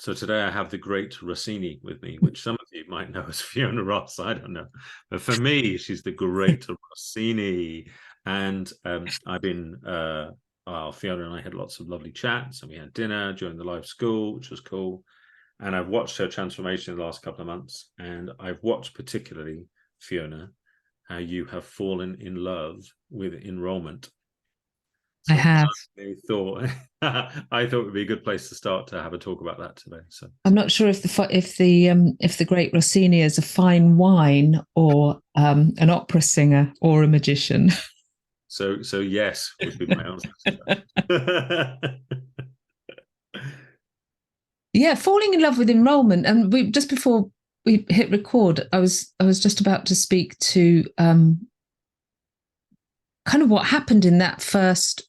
So today I have the great Rossini with me, which some of you might know as Fiona Ross. I don't know. But for me, she's the great Rossini. And I've been, well, Fiona and I had lots of lovely chats, and we had dinner during the live school, which was cool. And I've watched her transformation in the last couple of months. And I've watched particularly, Fiona, how you have fallen in love with enrollment. I So have. I thought I thought it would be a good place to start to have a talk about that today. So I'm not sure if the great Rossini is a fine wine or an opera singer or a magician. so yes would be my answer to that. Yeah, falling in love with enrolment, and we just before we hit record, I was just about to speak to kind of what happened in that first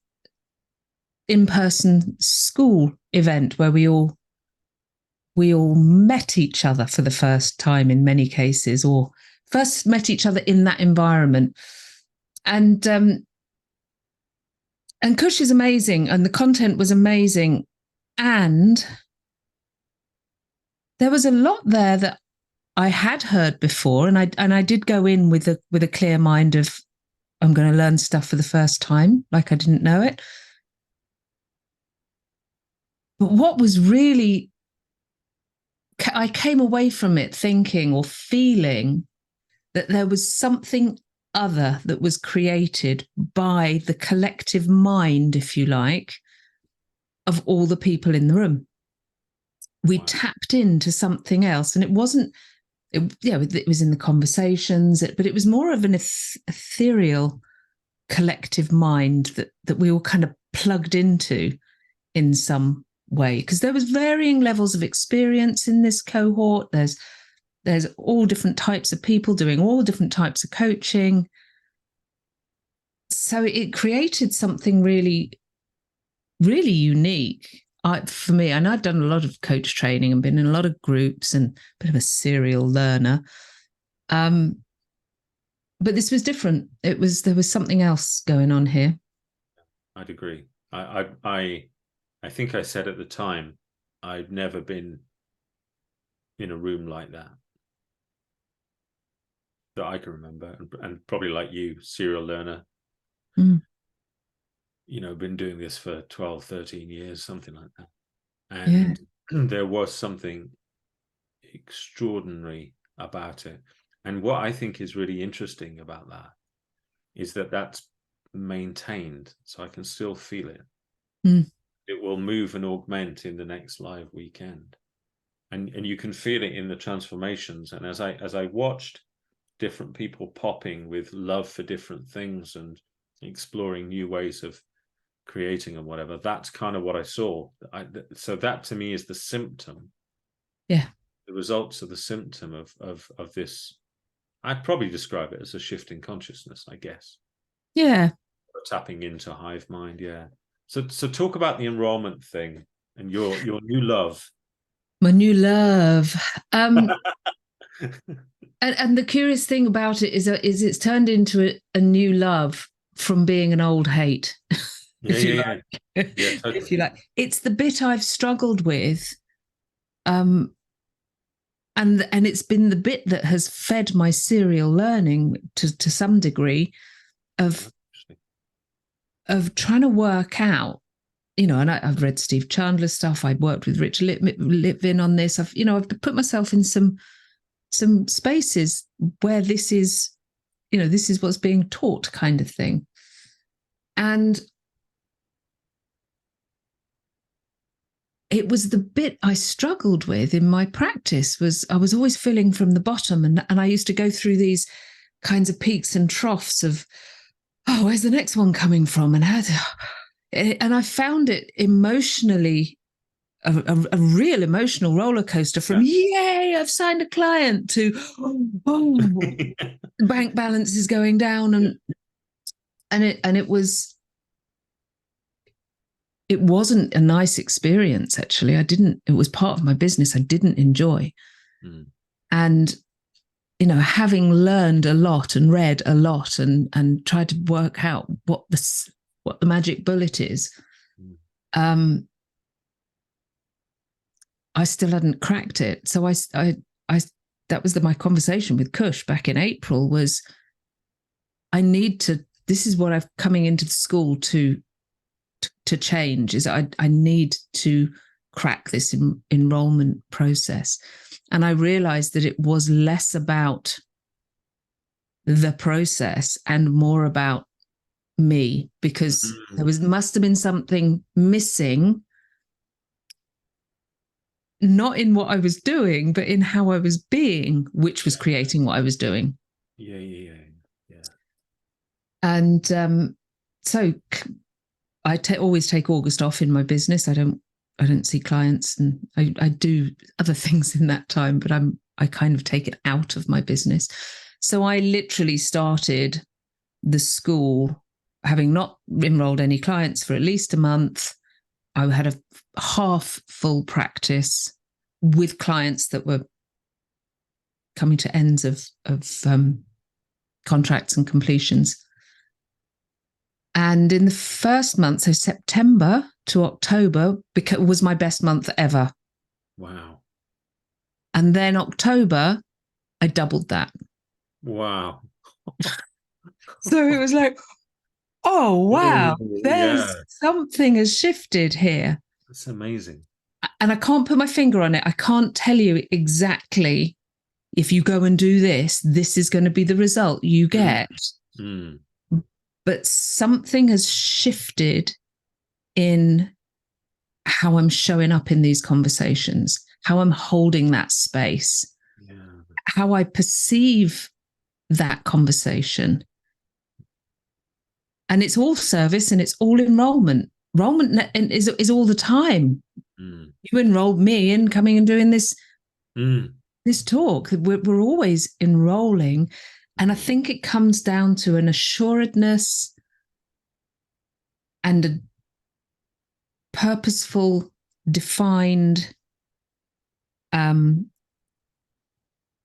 in-person school event where we all met each other for the first time in many cases, or first met each other in that environment. And Kush is amazing, and the content was amazing, and there was a lot there that I had heard before, and I did go in with a clear mind of I'm going to learn stuff for the first time, like I didn't know it. But what was really, I came away from it thinking or feeling that there was something other that was created by the collective mind, if you like, of all the people in the room. We tapped into something else, and it wasn't, it was in the conversations, but it was more of an ethereal collective mind that we all kind of plugged into in some way, because there was varying levels of experience in this cohort. There's all different types of people doing all different types of coaching. So it created something really, really unique for me. And I've done a lot of coach training and been in a lot of groups and a bit of a serial learner. But this was different. There was something else going on here. I'd agree. I think I said at the time I'd never been in a room like that I can remember, and probably like you, serial learner. Been doing this for 12, 13 years, something like that. And there was something extraordinary about it. And what I think is really interesting about that is that that's maintained, so I can still feel it. It will move and augment in the next live weekend, and you can feel it in the transformations. And as I watched different people popping with love for different things and exploring new ways of creating and whatever, that's kind of what I saw. So that to me is the symptom. The results are the symptom of this. I'd probably describe it as a shift in consciousness, I guess. Tapping into hive mind. So talk about the enrollment thing and your new love. My new love. And the curious thing about it is it's turned into a new love from being an old hate. If you like. It's the bit I've struggled with. And it's been the bit that has fed my serial learning to some degree of trying to work out, and I've read Steve Chandler's stuff. I've worked with Rich Litvin on this. I've put myself in some spaces where this is what's being taught, kind of thing. And it was the bit I struggled with in my practice. I was always feeling from the bottom, and I used to go through these kinds of peaks and troughs of, oh, where's the next one coming from? And I found it emotionally a real emotional roller coaster from yay, I've signed a client, to the bank balance is going down, and it wasn't a nice experience, actually. It was part of my business I didn't enjoy. And having learned a lot and read a lot and tried to work out what the magic bullet is, I still hadn't cracked it. So that was my conversation with Kush back in April was, this is what I've coming into the school to change, is I need to crack this enrollment process. And I realized that it was less about the process and more about me, because must have been something missing, not in what I was doing, but in how I was being, which was creating what I was doing. Yeah. And so I always take August off in my business. I don't see clients, and I do other things in that time, but I kind of take it out of my business. So I literally started the school having not enrolled any clients for at least a month. I had a half full practice with clients that were coming to ends of contracts and completions. And in the first month, so September to October, was my best month ever. Wow. And then October, I doubled that. Wow. So it was like, oh, wow, there's something has shifted here. That's amazing. And I can't put my finger on it. I can't tell you exactly, if you go and do this, this is going to be the result you get. But something has shifted in how I'm showing up in these conversations, how I'm holding that space, how I perceive that conversation. And it's all service and it's all enrollment. Enrollment is all the time. You enrolled me in coming and doing this talk. We're always enrolling. And I think it comes down to an assuredness and a purposeful, defined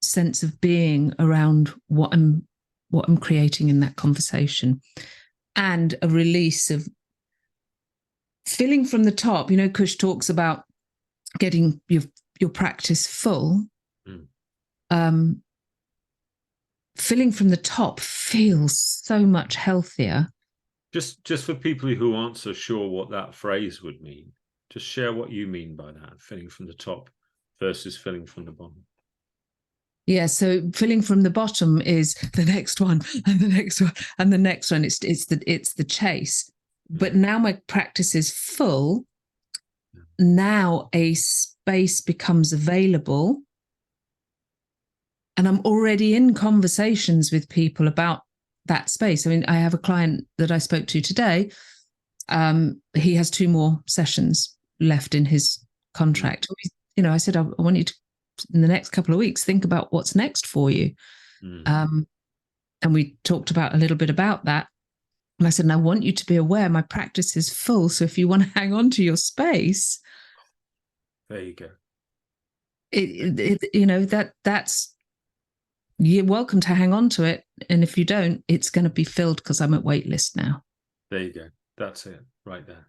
sense of being around what I'm creating in that conversation, and a release of filling from the top. You know, Kush talks about getting your practice full. Filling from the top feels so much healthier. Just for people who aren't so sure what that phrase would mean, just share what you mean by that, filling from the top versus filling from the bottom. Yeah, so filling from the bottom is the next one and the next one and the next one. It's the chase. But now my practice is full. Now a space becomes available. And I'm already in conversations with people about that space. I mean, I have a client that I spoke to today. He has 2 more sessions left in his contract. You know, I said, I want you to, in the next couple of weeks, think about what's next for you. And we talked about a little bit about that. And I said, and I want you to be aware my practice is full. So if you want to hang on to your space, there you go. You know, that's, you're welcome to hang on to it. And if you don't, it's going to be filled because I'm at wait list now. There you go. That's it right there.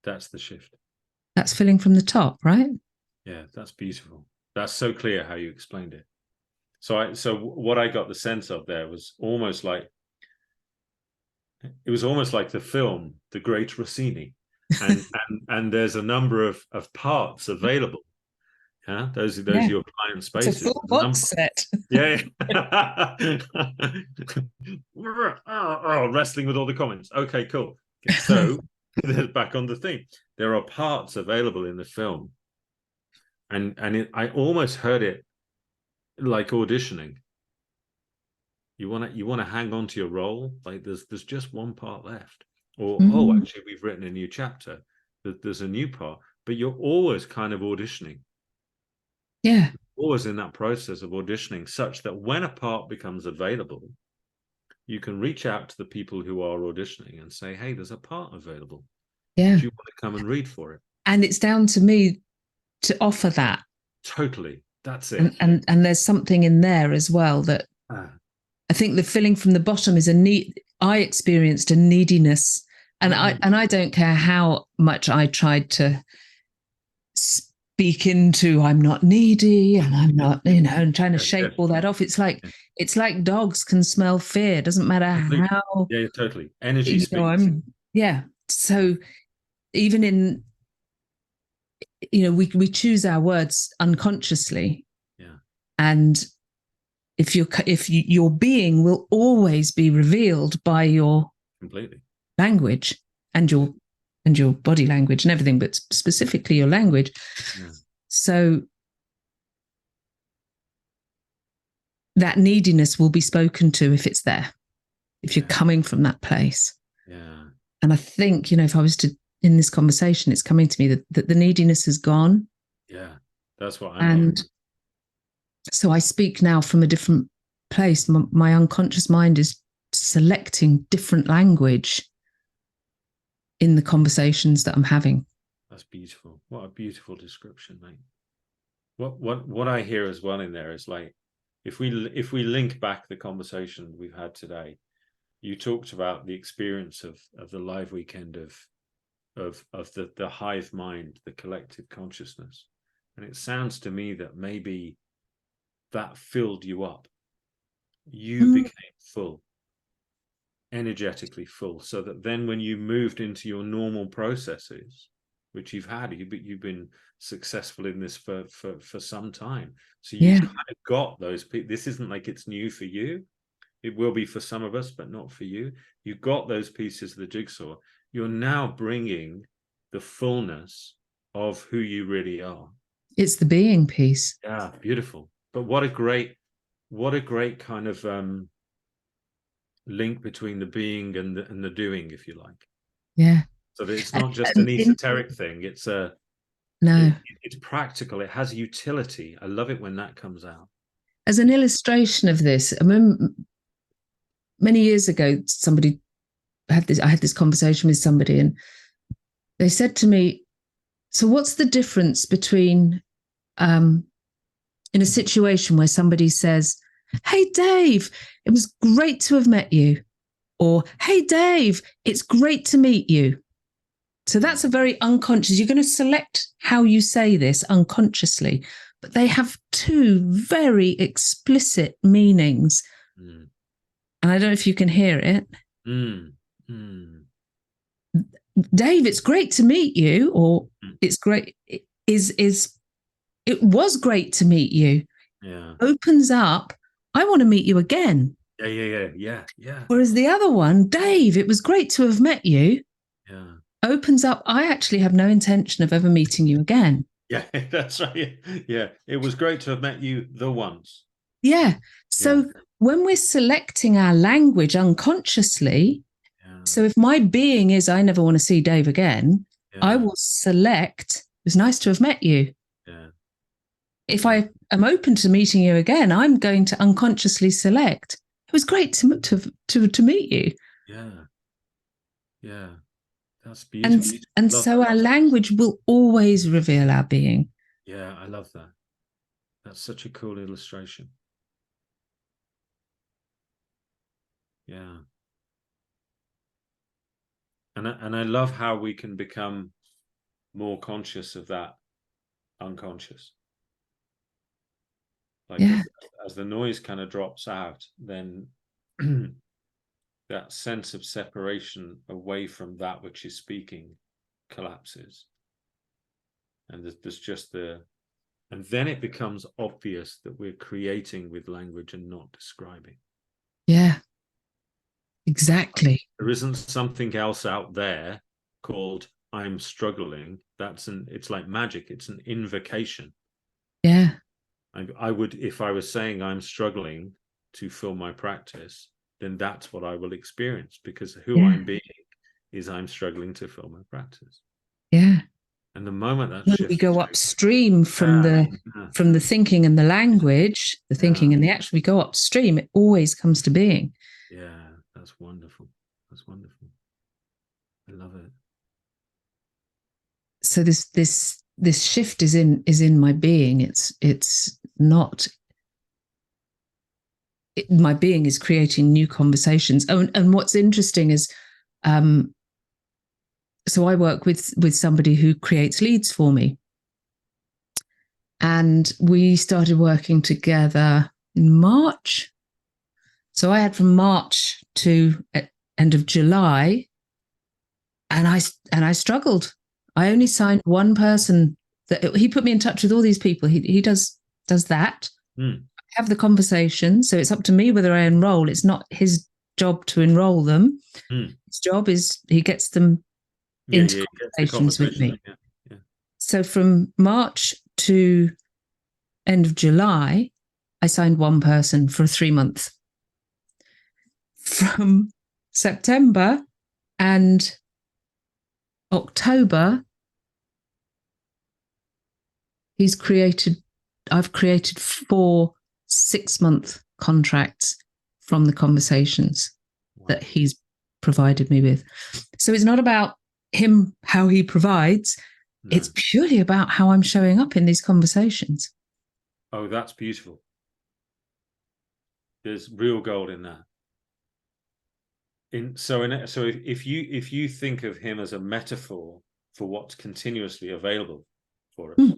That's the shift. That's filling from the top, right? Yeah, that's beautiful. That's so clear how you explained it. So what I got the sense of there was almost like, it was almost like the film, The Great Rossini. And there's a number of parts available. Yeah, those are your client spaces. It's a full box set. Yeah. Wrestling with all the comments. Okay, cool. So back on the thing. There are parts available in the film, and I almost heard it like auditioning. You want to hang on to your role. Like there's just one part left, or oh, actually we've written a new chapter. There's a new part, but you're always kind of auditioning. Yeah. Always in that process of auditioning, such that when a part becomes available, you can reach out to the people who are auditioning and say, hey, there's a part available. Yeah. Do you want to come and read for it? And it's down to me to offer that. Totally. That's it. And there's something in there as well that I think the filling from the bottom is I experienced a neediness, and I don't care how much I tried to speak into I'm not needy and I'm not, and trying to shake all that off. It's like dogs can smell fear. It doesn't matter how. Yeah, totally. Energy speaks. Yeah. So even in, we choose our words unconsciously. Yeah. And if your being will always be revealed by your completely language and your body language and everything, but specifically your language. Yeah. So that neediness will be spoken to if it's there, if you're coming from that place. Yeah. And I think, if I was to, in this conversation, it's coming to me that the neediness has gone. Yeah. That's what I'm hearing. So I speak now from a different place. My unconscious mind is selecting different language in the conversations that I'm having. That's beautiful. What a beautiful description, mate. What I hear as well in there is like, if we link back the conversation we've had today, you talked about the experience of the live weekend of the hive mind, the collective consciousness. And it sounds to me that maybe that filled you up. You became full, energetically full, so that then when you moved into your normal processes, which you've been successful in this for some time. So you kind of got those people. This isn't like it's new for you. It will be for some of us, but not for you. You got those pieces of the jigsaw. You're now bringing the fullness of who you really are. It's the being piece. Yeah, beautiful. But what a great kind of link between the being and the doing, if you like. Yeah. So that it's not just an esoteric thing. It's it's practical. It has utility. I love it when that comes out. As an illustration of this, I remember many years ago, I had this conversation with somebody, and they said to me, so what's the difference between in a situation where somebody says, hey, Dave, it was great to have met you, or hey, Dave, it's great to meet you. So that's a very unconscious, you're going to select how you say this unconsciously, but they have two very explicit meanings. And I don't know if you can hear it. Dave, it's great to meet you, or it's great, it was great to meet you. Yeah. Opens up, I want to meet you again. Yeah. Whereas the other one, Dave, it was great to have met you. Yeah. Opens up, I actually have no intention of ever meeting you again. Yeah, that's right. Yeah, it was great to have met you the once. Yeah. So when we're selecting our language unconsciously, so if my being is, I never want to see Dave again, I will select, it was nice to have met you. Yeah. If I am open to meeting you again, I'm going to unconsciously select, it was great to meet you. Yeah. That's beautiful. And so our language will always reveal our being. Yeah, I love that. That's such a cool illustration. Yeah. And I love how we can become more conscious of that unconscious. Like as the noise kind of drops out, then that sense of separation away from that which is speaking collapses. And there's just and then it becomes obvious that we're creating with language and not describing. Yeah, exactly. There isn't something else out there called I'm struggling. It's like magic. It's an invocation. Yeah. I would, if I was saying I'm struggling to fill my practice, then that's what I will experience, because who I'm being is I'm struggling to fill my practice. Yeah. And the moment that when shifts, we go upstream from the thinking and the language, the thinking and the action, we go upstream, it always comes to being. Yeah, that's wonderful. That's wonderful. I love it. So this shift is in my being. It's not. My being is creating new conversations. Oh, and what's interesting is, so I work with somebody who creates leads for me, And we started working together in March. So I had from March to end of July, and I struggled. I only signed one person. That he put me in touch with all these people. He does that. I have the conversation, so it's up to me whether I enroll. It's not his job to enroll them. His job is he gets them into conversations with me. Yeah. So from March to end of July, I signed one person for 3 months. From September and October, I've created 4 6-month contracts from the conversations that he's provided me with. So it's not about him, how he provides. No. It's purely about how I'm showing up in these conversations. Oh, that's beautiful. There's real gold in that. So if you think of him as a metaphor for what's continuously available for us,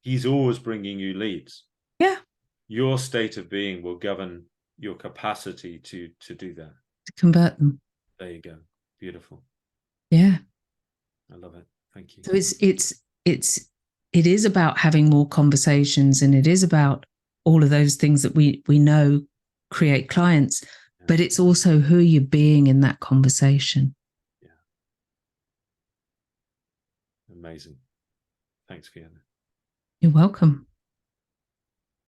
he's always bringing you leads. Yeah. Your state of being will govern your capacity to do that. To convert them. There you go. Beautiful. Yeah. I love it. Thank you. So it is about having more conversations, and it is about all of those things that we know create clients, but it's also who you're being in that conversation. Yeah. Amazing. Thanks, Fiona. You're welcome.